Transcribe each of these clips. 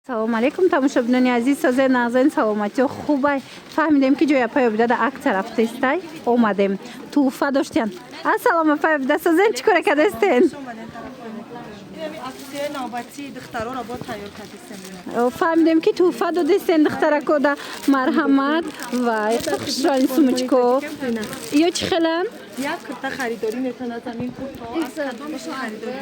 салом алейкум тамошобинони азиз, созаи нағзани саломатиё хубай. Фаҳмидем ки ҷои апаёбида да акция рафтаистай, омадем. Туҳфа доштиян. Ассалом апаёбида, созаем чӣ кора кардастен? Фаҳмидем ки туҳфа додистен духтарако да марҳамат ва хушрони сумочко. Ё чӣ хелан? Як курта харидорӣ метавонад замин курто аз кадомиш харидорӣ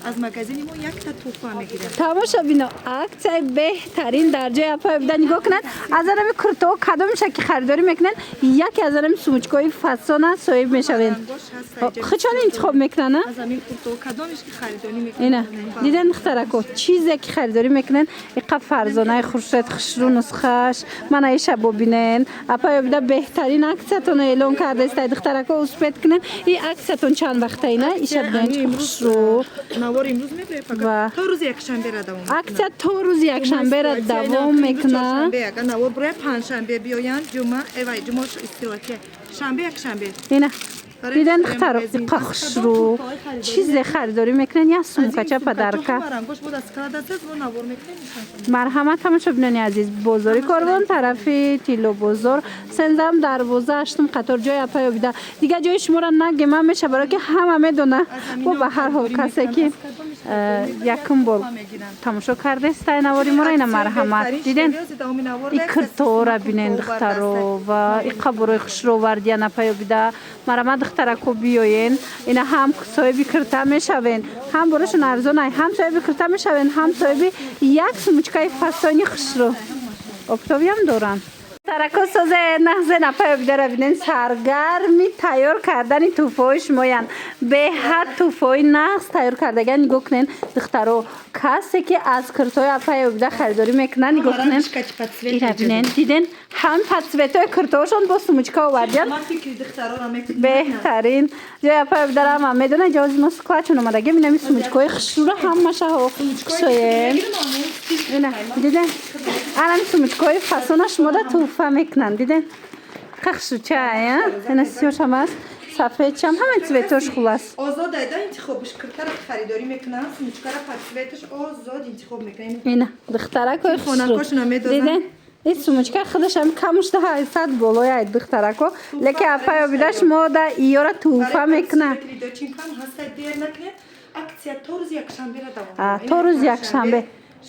аз магазини мо якта туҳфа мегирад. Тамошобино, аксияи беҳтарин дар ҷои апаёбида нигоҳ кунад. Аз анами куртоҳо кадомиша ки харидорӣ мекунанд, яке аз анами сумочкаҳои фасона соҳиб мешавед. Хичон интихоб мекунанд? Аз замин куртоҳо кадомиш ки харидорӣ ина мекунанд. диден духтарако, чизе ки харидорӣ мекунанд, иқа фарзонаи хуршед хушрӯ нусхааш мана ишабо бинен. Апаёбида беҳтарин акциятонро эълон кардаистед духтарако. Успет кунен. И акциятон чанд вақтаина? Иша бинен хушрӯ. Навор имрӯз мебиёд фақат то рӯзи якшанбера давом мекунад. Акция то рӯзи якшанбера давом мекунад. Агар навор бурая панҷшанбе биёянд, ҷума, эвай ҷума истилоатия. Шанбе якшанбе. Ина диден духтаро, иқа хушрӯ. Чизе харидорӣ мекунен, я сумкача падарка. Марҳамат тамошобинони азиз, бозори Корвон тарафи Тилло бозор, сензам дарвоза 8 қатор ҷои апаёбида. Дига ҷои шуморо нагем меша, барои ки ҳама медона. Бо ба ҳар ҳол касе ки якум бор тамошо кардестай навори моро, ина марҳамат. Диден и куртоора бинен духтаро ва иқа борои хушровардиян апаёбида. Марҳамат духтарако биёен. Ина ҳам соҳиби курта мешавен, ҳам борашон арзонай, ҳам соҳиби курта мешавен, ҳам соҳиби як сумочкаи фасони хушрӯ. Октовиам доранд. Тарако соза нағзен апаёбидара бинен саргарми тайёр кардани туҳфаҳои шумоянд. Беҳад туҳфаҳои нағз тайёр кардаган. Нигоҳ кунен духтаро, касе ки аз куртоҳои апаёбида харидорӣ мекунад, нигоҳ кунен. Ира бинен, диден ҳам подсветои куртоҳошон бо сумочка овардиян. Беҳтарин ҷои апаёбидара ҳама медона. ҷози мо склачон омадагем. Инами сумочкаҳои хушрӯро ҳамашаҳо кушоем. Ина диден анами сумочкаҳои фасона шумода туҳфа мекунанд. Диден қахшучая, ина сиёшам аст, сафедшам, ҳама цветош хулас. Озод айда интихобиш куртара харидорӣ мекунанд, сумочкара подсветош озод интихоб мекунанд. Ина духтаракои хонакошона медозанд. Диден ин сумочка худашам камушта 800 болояд духтарако, леки апаёбида шумо да иёра туҳфа мекунанд. Акция то рӯзи якшанбе давом. То рӯзи якшанбе.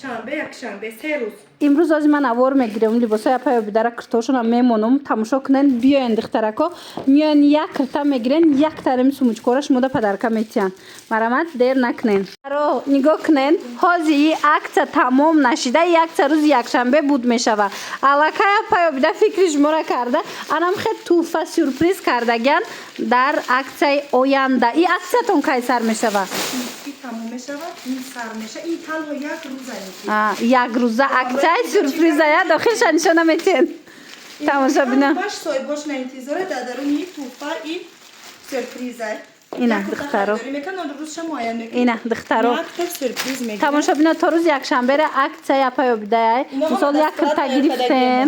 Шанбе якшанбе 3 рӯз. имрӯз ози ман авор мегирем либосои апаёбидара куртоҳошонам мемонам. Тамошо кунен, биёен духтарако. Миёен як курта мегирен, як тарими сумочкаро шумода падарка метиҳанд. Марҳамат, дер накунен. Ро нигоҳ кунен, ҳозир и акция тамом нашида, и акция рӯзи якшанбе буд мешава. Аллакай апаёбида фикри шуморо карда, анам хел туҳфа сюрприз кардаган дар акцияи оянда. И акциятон кай сар мешава? Тамом мешава, ин сар меша, ин танҳо як рӯза як рӯза акцияи сюрпризая дохилша нишона метиҳен. Тамошо бина. Баш соҳиб бош на интизоре да даруни туҳфа и сюрприза. Ина духтаро. Ина духтаро. Тамошо бина то рӯзи якшанбе акция апаёбида. Мисол як курта гирифтен,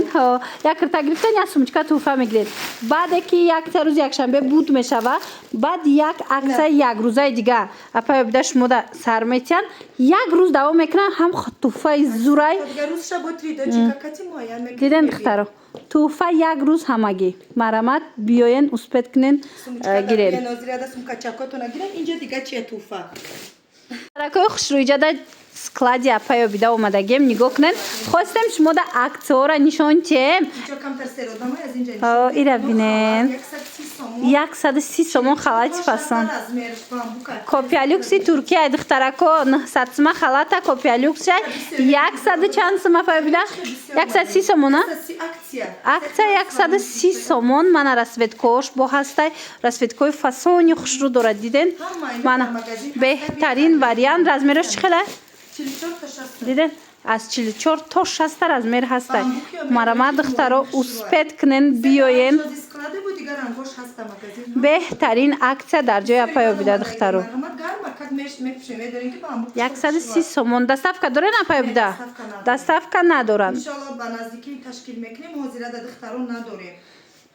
як курта гирифтен, як сумочка туҳфа мегиред. Баъде ки акция рӯзи якшанбе буд мешава, баъд як акция як рӯзаи дига апаёбида шумо да сар метиҳанд. Як рӯз давом мекунанд, ҳам туҳфаи зурай. Диден духтаро, туҳфа як рӯз ҳамагӣ. Марҳамат, биёен успет кунен гирен. Таракои хушрӯйҷада склади апаёбида омадагем. Нигоҳ кунен. Хостем шумо да аксияҳоро нишон диҳем. Ира бинен. 130 сомон халати фасон. Копиялюкси Туркия духтарако 900 сома халата копиялюксай 100 чанд сома апаёбида? 130 сомона? Акция 130 сомон. Мана расветкаош бо ҳастай. Расветкаи фасони хушрӯ дорад. Диден? Мана беҳтарин вариант. Размераш чӣ хела? Диден? Аз 44 то 60 размер ҳастай. Марҳамат духтаро, успет кунен, биёен. беҳтарин акция дар ҷои апаёбида духтаро. 130 сомон. Доставка дорен апаёбида? Доставка надоранд.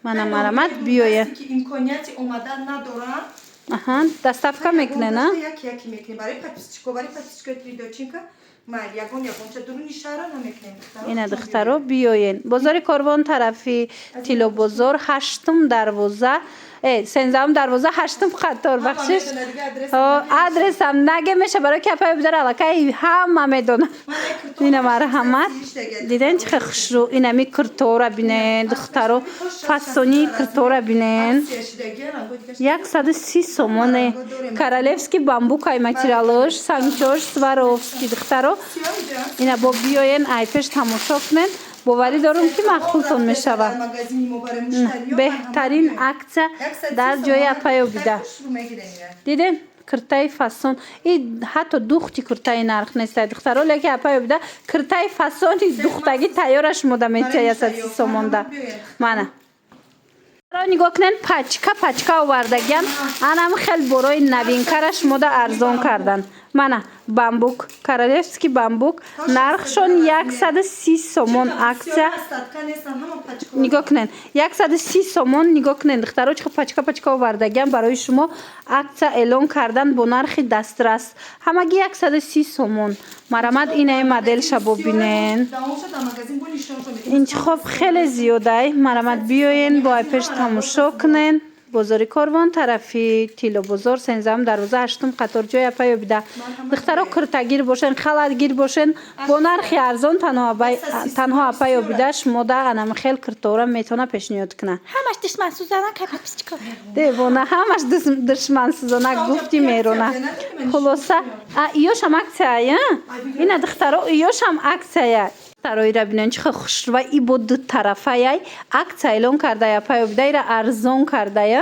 Мана марҳамат, биёен. Доставка мекунен, а? майли ягон чатуруни шара намекнем духтаро اینا دخترو بیاین بازار کاروان طرفی تیلو بازار هشتم دروازه سنزم دروازه هشتم خطار بخشش آدرس هم نگه میشه برای که پای بدار علاقه همه میدونم اینا مرحمت دیدن چه خوشرو اینا می کرتورا بینن دخترو فاسونی کرتورا بینن 130 سومونه کارالевский бамбукай материалыш санчош сваровский дختаро اینا با بیاین айпеш тамошо کنن باوری دارم که مخلوطون میشوه بهترین акция در جای اپایو بیده دیدن کرتای فاسون این حتی دوختی کرتای نرخ نیست دخترها لیکن اپایو بیده کرتای فاسونی دوختگی تیارش موده میتیه 130 سومون ده منه را نگاه کنن پچکا آوردگیم انم خیلی برای نوین کرش موده ارزان کردن منه بامبوک کارالевский بامبوک نرخشون 130 سومون акция نگاه کنن 130 سومون نگاه کنن دخترها چه پچکا آوردگیم برای شما акция اعلان کردن با نرخ دسترس همگی 130 سومون مرامت اینه مدل شبو بینن انتخاب خیلی زیاده مرامت بیاین با پیش تماشا کنن بازار کاروان طرفی تیلو بازار سنزم دروازه هشتم قطار جای اپایو بیده دخترها کرتگیر باشن خلدگیر باشن با نرخ ارزان تنها اپایو بیدهش موده انم خیلی کرتورا میتونه پیشنهاد کنه همش دشمن سوزانه که پسچکا دیوانه همش دشمن سوزانه گفتی میرونه خلاصه ایوش هم اکسیه این دخترها ایوش هم اکسیه ترایی را بینن چه خوش و ای بود دو طرفه ای اکسیه اعلان کرده یا پایو بیده را ارزان کرده یا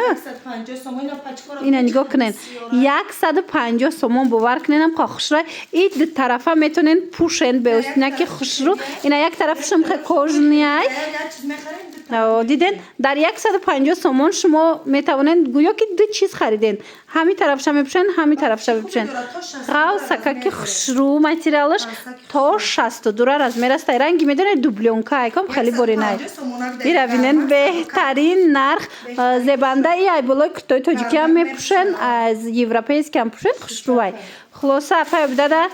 اینا نگاه کنن 150 سومون باور کنن هم خوش رو این دو طرفه میتونن پوشن به اصلا که خوش رو اینا یک طرفش هم خیلی کожنی دیدن در 150 سومون شما میتونن گویا که دو چیز خریدین همین طرفش هم بپوشن همین طرفش هم بپوشن قاو سکاکی خوشرو ماتریالش تا 62 از میرسته رنگی میدونه دوبلونکا ایکم خیلی برینای ایرا بینن بهترین نرخ زبنده ای بالای کتای تاجیکی هم میپوشن از یوروپیسکی هم پوشن خوشروای خلاصه اپای بده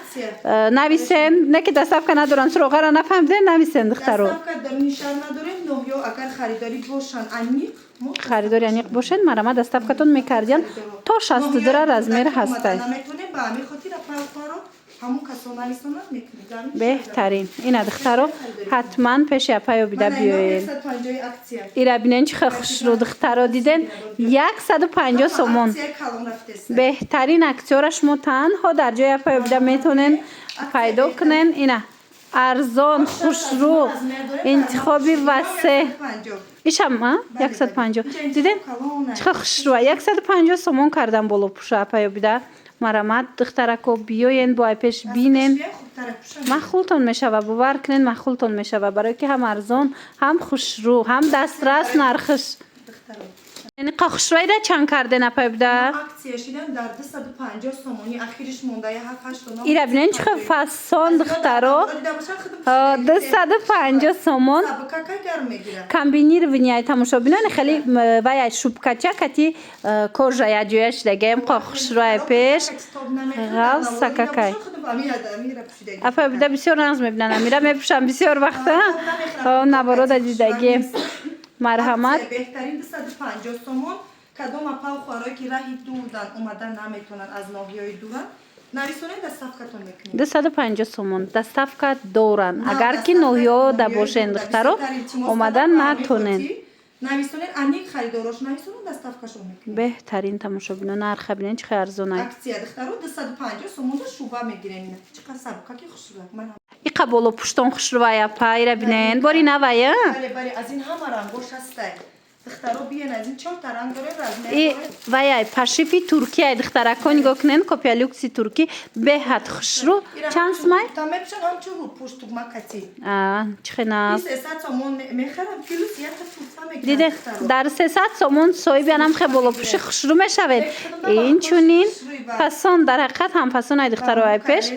نویسن نه که دستافکا ندارن سراغه را نفهمده نویسن دخترو خریداری انیق باشن مرامت دستافکتون میکردین تا 62 از میر هسته بهترین این دخترو حتما پیش اپایو بیده بیاین ایرا بینن چه خوش رو دخترو دیدن 150 سومون بهترین اکسیورش ما تنها در جای اپایو بیده میتونن پیدا کنن اینه ارزان خوش رو انتخابی وسه ایش هم 150 دیدن چه خوش رو 150 سومون کردن بالا پوشه اپایو بیده مرامت دخترکو بیاین با پیش بینن مخلوطون میشوه باور کنین مخلوطون میشوه برای که هم ارزان هم خوشرو هم دسترس نرخش یعنی قاخشوی را چند کرده نپیبده؟ اکسیش دیدم در 250 سومونی اخیرش مونده 7-8 تا ایرا بینن چه فاسون دخترو 250 سومون کمبینی رو بینیای تماشا بینن خیلی وای شوبکچه کتی کجا یا جویش دگیم قاخشوی پیش غال سککای اپا بده بسیار ناز میبینن میرا میپوشم بسیار وقتا نبارو دا دیدگیم مرحمت بهترین 250 سومون کدام اپا و خوارایی که راهی دوردن اومدن نمیتونن از ناحیه‌های دورن نویسونن دستافکتون میکنین 250 سومون دستافکت دورن اگر که ناحیه دا باشن دخترو اومدن نتونن نویسونن انیق خریداراش نویسونن دستافکشون میکنین بهترین تماشا بینن نرخ بینن چه ارزونه اکسیا دخترو 250 سومون شوبا میگیرین چقدر سبکا که خوشروه من ای قبولو پشتون خوشروه پایره بینن باری نوایه بله از این همه رنگوش هسته دخترو بیان از این 4 تا رنگ داره ای وای پاشیفی ترکیه دخترکو نگاه کنن کپیا لوکسی ترکی بهت خوشرو چند سمای تا میپشن همچو رو پشت تو مکتی چه ناز 300 سومون میخرم کیلو سیاه تا دیده در 300 سومون سوی بیانم خیلی بالا پوش خوشرو میشود این چونین پسون در حقیقت هم پسون های دخترو پیش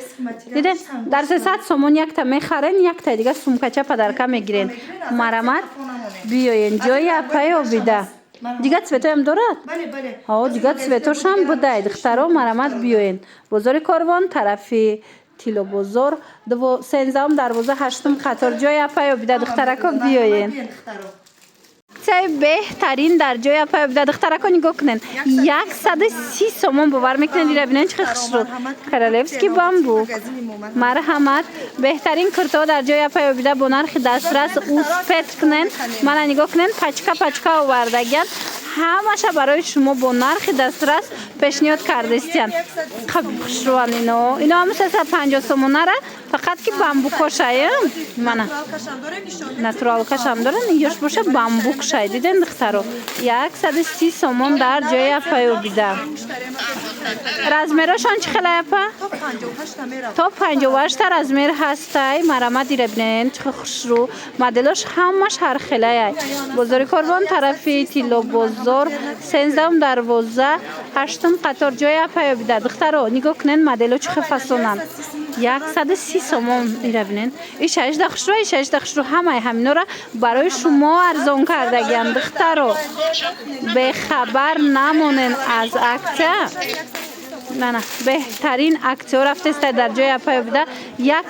دیده در 300 سومون یک تا میخرن یک تا دیگه سومکچه پدرکه میگیرن مرامت بیاین جای اپای بیده دیگه سویتو هم دارد؟ بله بله ها دیگه سویتوش هم بوده دخترها مرامت بیاین بازار کاروان طرفی تیلو بازار 13 دروازه 8 قطار جای اپا بیده دخترکا بیاین چه بهترین در جای اپا بیده دخترکا نگاه کنن 130 سومون باور میکنن دیره بینن چه خوش رو کرالفسکی بامبو مرحمت بهترین کرتا در جای اپا بیده با نرخ دسترس اوسپت کنن من نگاه کنن پچکا آوردگن همشه برای شما با نرخ دسترس پیشنهاد کرده استین خب خوشروان اینا هم 350 سومونه را فقط که بامبوکا شاید منه ناتورال کشم دارن یوش باشه بامبوک شاید دیدن دخترو 130 سومون در جای اپا بیده رزمیرشان چه خیلی اپا؟ تا 58 رزمیر هستی مرمت دیره بینن چه خوشرو مدلش همش هر خیلی بزرگ کاربان طرفی تیلو بازار 13 دروازه 8 قطار جای اپا بیده دخترو نگاه کنن مدلو چه فسونن 130 سومون دیره بینن ایش 18 خشرو همه همینا را برای شما ارزان کرده گیم دخترو به خبر نمونن از اکته نه بهترین اکته رفته است در جای اپا بیده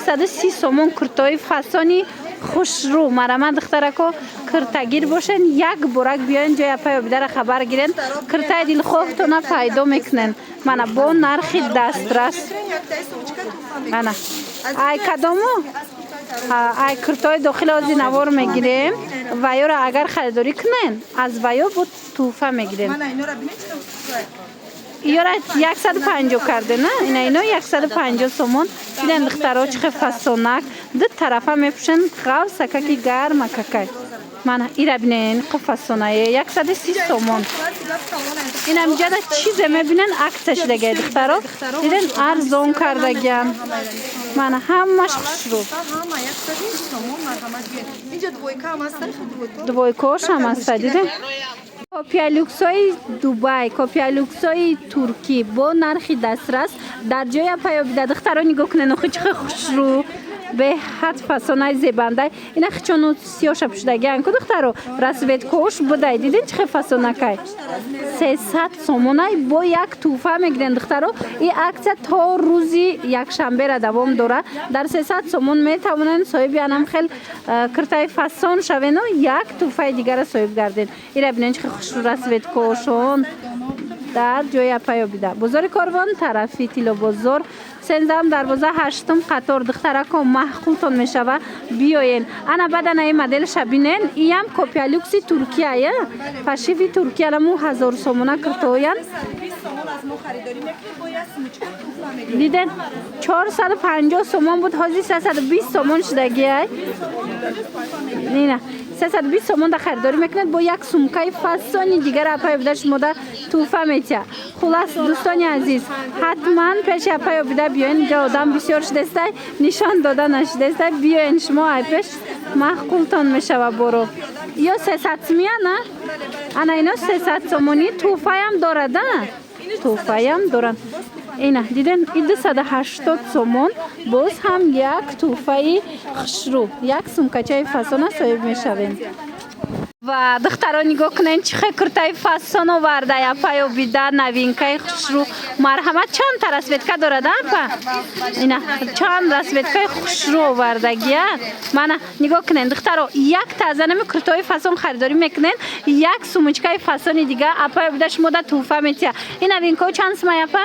130 سومون کرتای فسانی خوش رو مرمت دخترکو کرتگیر باشن یک برک بیاین جای اپا بیده را خبر گیرن کرتای دل خوفتون پیدا میکنن من با نرخ دسترس نه ای کدامو ای کرتای داخل از نوار میگیریم و یا را اگر خریداری کنن از و یا بود توفه میگیریم اینا 150 کرده نه اینا 150 سومون دیدن دخترها چه فسونک دو طرفه میپوشن خاو سککی گرم ککای من اینا بینن فسونه 130 سومون این هم جدا چیز میبینن عکسش دیگه دخترها دیدن ارزون کرده گن من همش خوش رو دویکاش هم هست دیدن کپیا لوکسای دوبای کپیا لوکسای ترکی با نرخ دسترس در جای اپا بیده دخترها نگاه کنن چه خوش رو به حد فسانه زیبنده اینا خچانو سیاش پشتگی انکو دخترو رسویت کوش بوده دیدین چه فسانه که 300 سومونه با یک توفه میگیرن دخترو این عکس تا روزی یک شنبه را دوام داره در 300 سومون میتوانن صاحب انم خیلی کرتای فسان شوین و یک توفه دیگر صاحب گردین اینا ببینین چه خوش رو رسویت کوشون در جای اپا بیده بزرگ کاروان طرفی تیلو بازار 13 دروازه 8 قطار دخترکو محقولتون میشوه بیاین انا بعد این مدل شبینن ایم کپیا لوکسی ترکیه پشیوی ترکیه لمو 1000 سومونه کرتوین دیدن 450 سومون بود حاضی 320 سومون شدگیه نه 320 سومون در خریداری میکنند با یک سومکای فسانی دیگر اپای بیدهش مده توفه میتیه خلاص دوستانی عزیز حتما پیش اپای بیده بیاین اینجا آدم بسیار شدسته نشان داده نشدسته بیاین شما ای پیش محقولتان میشه برو یا 300 سمیه نه؟ انا اینا 300 سومونی توفه هم دارده توفه هم دارن اینا دیدن این 280 سومون باز هم یک توفه خشرو یک سومکچه فسانه صاحب میشویم و دخترها نگاه کنین چه کرتای فسان آورده اپا بیده نوینکای خوشرو مرحمت چند تا رسویتکا داره اپا اینا چند رسویتکای خوشرو آوردگیه من نگاه کنین دخترها یک تازه نمی کرتای فسان خریداری میکنین یک سومچکای فسانی دیگه اپا بیدهش مده توفه میتیه این نوینکای چند سمه اپا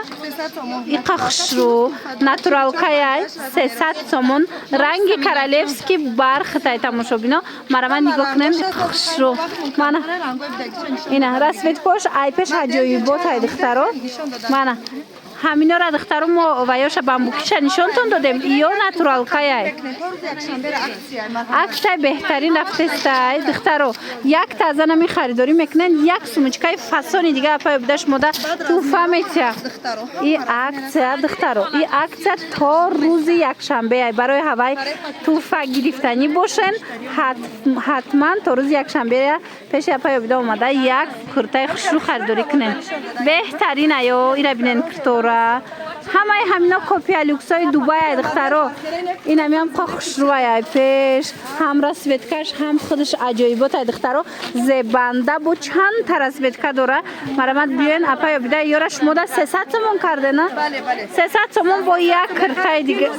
ایقا خوشرو ناتورال کای 300 سومون رنگ کرالفسکی برخ تای تماشا بینا مرحمت نگاه کنین خوشرو من اینا رسویت کوش ای پیش هجایی بوت های دخترو من همینا را دخترو ما ویاش بامبوکیش نشونتون دادیم یا ناتورال کای عکس بهترین رفته است دخترو یک تازه نمی خریداری میکنن یک سومچکای فسانی دیگه اپا بدش مده توفه میتیه این عکس دخترو این عکس تا روز یک شنبه برای هوای توفه گرفتنی باشن حتما تا روز یک شنبه پیش اپا بده اومده یک کرتای خوشرو خریداری کنن بهترین ایو اینا بینن کرتورا همه همینا کپی لوکسای دبی دخترا این هم خوشروای پیش هم رسوتکش هم خودش عجایبات دخترا زبنده با چند تا رسوتکا داره مرامت بیاین اپا بیده یارش مودا 300 تومان کرده نه بله بله 300 تومان با یک کرتای دیگه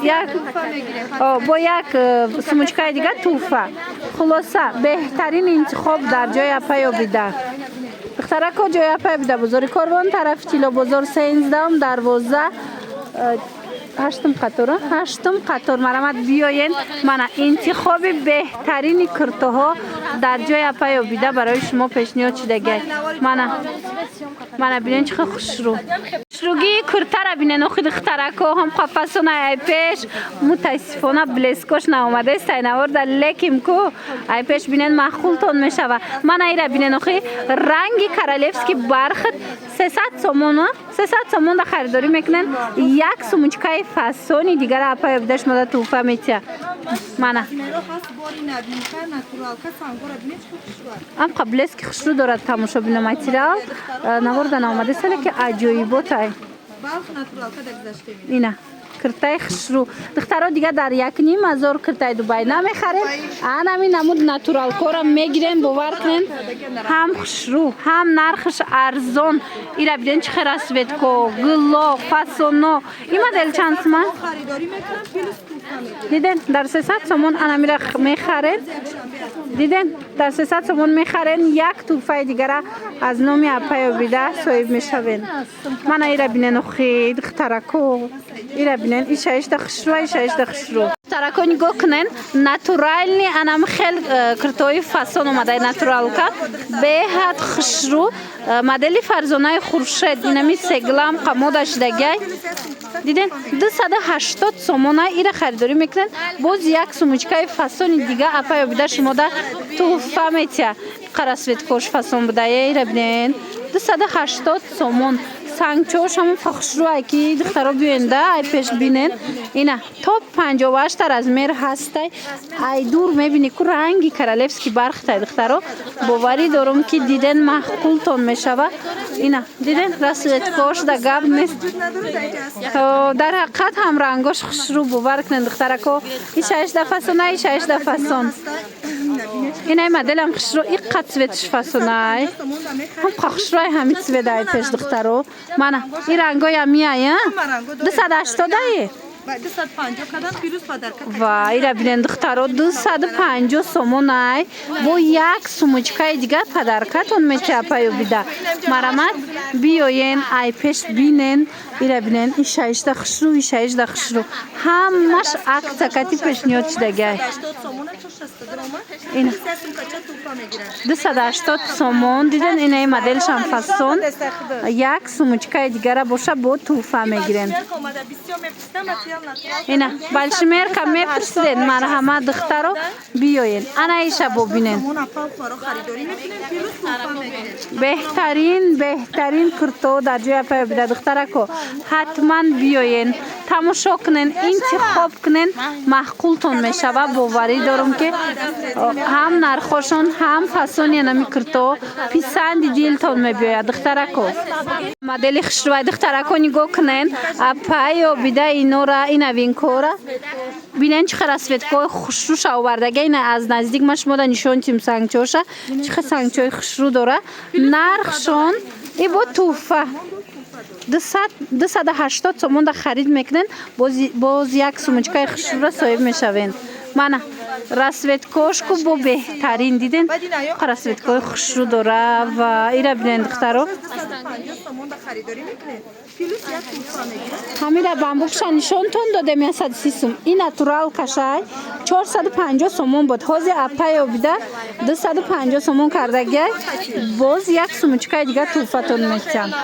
با یک سموچکای دیگه توفه خلاصه بهترین انتخاب در جای اپا بیده دخترا کجای اپا بیده بزرگ کاروان طرف تیلو بزرگ 13 12 هشتم قطار مرامت بیاین من انتخاب بهترین کرتوها در جای اپا بیده برای شما پیشنهاد شده گه من ببینین چه خوشرو شروگی کرتا را ببینین خود دخترکو هم قفسون ای پیش متاسفانه بلسکوش نامده است اینوار در لکیم کو ای پیش ببینین مخولتون میشه و من ای را ببینین خود رنگی کارالفسکی برخط 300 تومان در خریداری میکنن یک سموچکای فاسونی دیگر اپا بیدهش مده توفه میتیه من ام قبل است که خوشرو دارد تماشا بینم ماتریال نوردن آمده ساله که عجایبات های اینه کرتای خوشرو دخترها دیگه در 1,500 کرتای دبی نمیخرین همین نمود ناتورال کورم میگیرین باور کنین هم خوشرو هم نرخش ارزان ایرا بیدین چه خیر اسوید کو گلا فاسونو این مدل چند تومان دیدن در 300 تومان انا میره میخرین دیدن در 300 تومان میخرین یک توفه دیگه از نومی اپا بیده صاحب میشوین من ایرا بینن خید دخترکو ایرا بینن ایشایش دخشرو دخترکو نگاه کنن ناتورالنی انم خیل کرتوی فاسون اومده ناتورال که به حد خشرو مدلی فرزانه خورشید اینمی سگلام قمودش دگه دیدن 280 تومانه ایره خریداری میکنن باز یک سموچکای فاسون دیگه اپا بیده شما در توفه میتیه قرصویت کوش فاسون بوده ایره بینن 280 تومان سانگچوش هم خوشرو اکی دخترا بیاینده ای پیش بینن اینا توپ 58 تر از میر هسته ای دور میبینی که رنگی کارالفسکی برخته دخترا باوری دارم که دیدن محقولتون میشوه اینا دیدن رسولت کوش در گب نیست در حقیقت هم رنگاش خوشرو باور کنن دخترا که ایشایش دفاسونه ایشایش دفاسون اینای مدل هم خوشرو ای قد سویتش فاسونه هم خوشروی همین سویده ای پیش دخترا من این رنگای هم میایه 280 ای 250 کدام پیروز پدر کرد وای را بینن دخترا 250 تومان ای با یک سموچکای دیگه پدرکتون میشه پایو بیده مرامت بیاین ای پیش بینن ایرا بینن ایشایش دخشرو همش اکتاکتی پیشنیاد شدگه این 280 تومان دیدن اینای مدلش هم فاسون یک سموچکای دیگه را باشه با توفه میگیرن اینا بالشمیر کم میپرسیدن مرحمت دخترو بیاین انا ایشا ببینن بهترین کرتو در جای اپا بیده دختره که حتما بیاین تماشا کنن انتخاب کنن محقولتون میشه و باوری دارم که هم نرخوشون هم فاسونی نمی کرتو پیسند دیلتون میبیاید دختره که مدلی خشروی دختره که نگاه کنن اپا بیده اینو را این اوین کورا بینن چه خراسفت که خوشروش آوردگه این از نزدیک مش مودا نشون تیم سانگچوشه چه سانگچوی خوشرو داره نرخشون ای با توفه 280 تومان در خرید میکنن باز یک سموچکای خوشرو را صاحب میشوین من رسوت کوش کو با بهترین دیدن رسوت کوش خوشرو داره و ایرا بینن دخترو همین را بامبوکش نشون تون داده 130 سوم این ناتورال کشای 450 تومان بود حوض اپای بیده 250 تومان کردگه باز یک سموچکای دیگه توفتون میتیم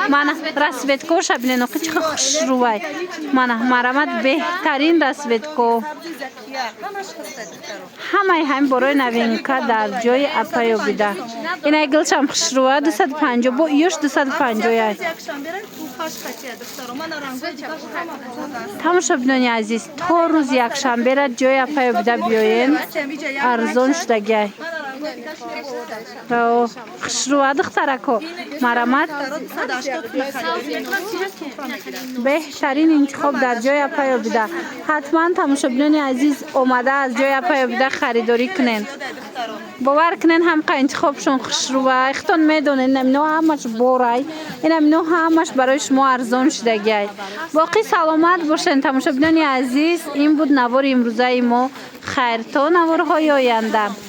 من رسوت کوش بینن چه خوشروی من مرامت بهترین رسوت کو همه برای نوینکا در جای اپای بیده این ایگلش هم خوشروه 250 با ایوش 250 تماشا بینانی عزیز تا روز یک شنبه را جای اپای بیده بیاین ارزان شدگه رو خشروع دختره کو مرامت بهترین انتخاب در جای اپای بوده. حتما تماشاگران عزیز اومده از جای اپای بوده خریداری کنین. باور کنین هم که انتخابشون خشروع اختون میدونین نمینو همش بورای این نمینو همش برای شما ارزان شدگی. باقی سلامت باشین تماشاگران عزیز. این بود نوار امروزه ما. خیر تا نوارهای آینده.